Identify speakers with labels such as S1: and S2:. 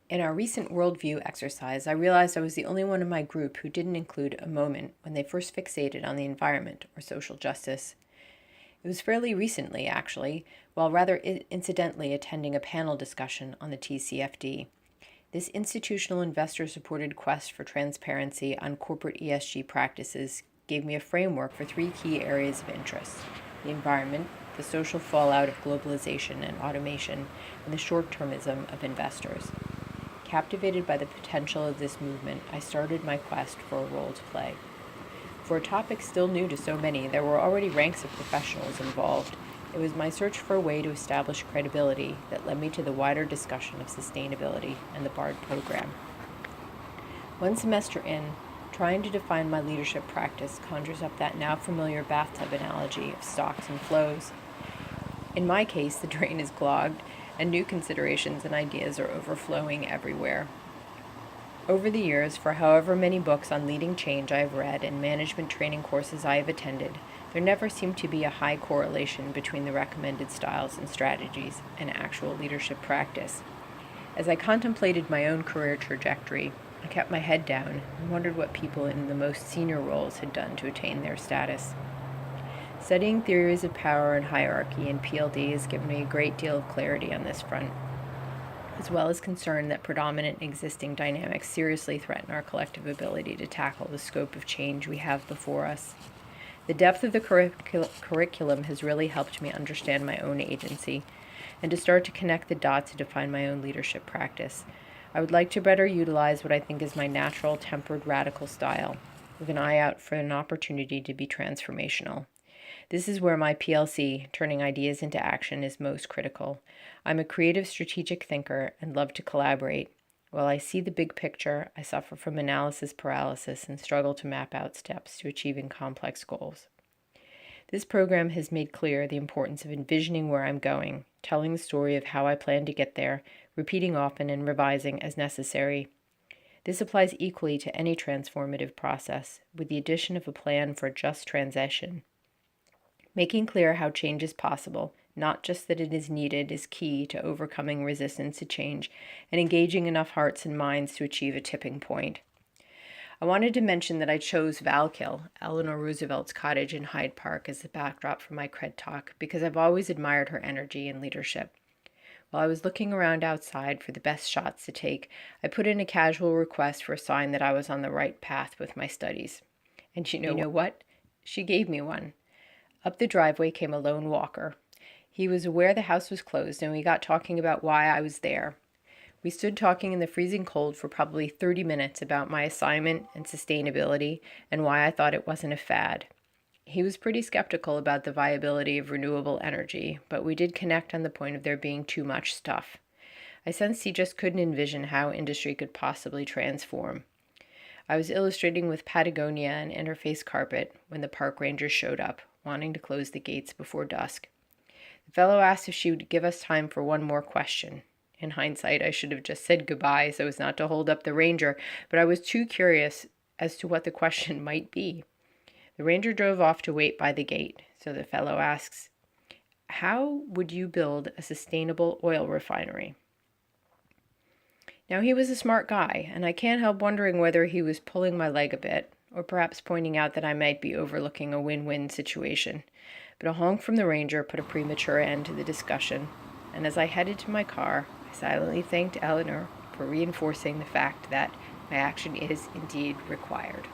S1: In our recent worldview exercise, I realized I was the only one in my group who didn't include a moment when they first fixated on the environment or social justice. It was fairly recently, actually, while rather incidentally attending a panel discussion on the TCFD. This institutional investor-supported quest for transparency on corporate ESG practices gave me a framework for three key areas of interest: the environment, the social fallout of globalization and automation, and the short-termism of investors. Captivated by the potential of this movement, I started my quest for a role to play. For a topic still new to so many, there were already ranks of professionals involved. It was my search for a way to establish credibility that led me to the wider discussion of sustainability and the BARD program. One semester in, trying to define my leadership practice conjures up that now familiar bathtub analogy of stocks and flows. In my case, the drain is clogged, and new considerations and ideas are overflowing everywhere. Over the years, for however many books on leading change I have read and management training courses I have attended, there never seemed to be a high correlation between the recommended styles and strategies and actual leadership practice. As I contemplated my own career trajectory, I kept my head down and wondered what people in the most senior roles had done to attain their status. Studying theories of power and hierarchy in PLD has given me a great deal of clarity on this front, as well as concern that predominant existing dynamics seriously threaten our collective ability to tackle the scope of change we have before us. The depth of the curriculum has really helped me understand my own agency and to start to connect the dots to define my own leadership practice. I would like to better utilize what I think is my natural, tempered, radical style, with an eye out for an opportunity to be transformational. This is where my PLC, turning ideas into action, is most critical. I'm a creative, strategic thinker and love to collaborate. While I see the big picture, I suffer from analysis paralysis and struggle to map out steps to achieving complex goals. This program has made clear the importance of envisioning where I'm going, telling the story of how I plan to get there, repeating often and revising as necessary. This applies equally to any transformative process, with the addition of a plan for a just transition. Making clear how change is possible, not just that it is needed, is key to overcoming resistance to change and engaging enough hearts and minds to achieve a tipping point. I wanted to mention that I chose Val-Kill, Eleanor Roosevelt's cottage in Hyde Park, as the backdrop for my CREDtalk because I've always admired her energy and leadership. While I was looking around outside for the best shots to take, I put in a casual request for a sign that I was on the right path with my studies. And you know what? She gave me one. Up the driveway came a lone walker. He was aware the house was closed, and we got talking about why I was there. We stood talking in the freezing cold for probably 30 minutes about my assignment and sustainability and why I thought it wasn't a fad. He was pretty skeptical about the viability of renewable energy, but we did connect on the point of there being too much stuff. I sensed he just couldn't envision how industry could possibly transform. I was illustrating with Patagonia and interface carpet when the park rangers showed up, wanting to close the gates before dusk. The fellow asked if she would give us time for one more question. In hindsight, I should have just said goodbye so as not to hold up the ranger, but I was too curious as to what the question might be. The ranger drove off to wait by the gate, so the fellow asks, "How would you build a sustainable oil refinery?" Now, he was a smart guy, and I can't help wondering whether he was pulling my leg a bit, or perhaps pointing out that I might be overlooking a win-win situation. But a honk from the ranger put a premature end to the discussion, and as I headed to my car, I silently thanked Eleanor for reinforcing the fact that my action is indeed required.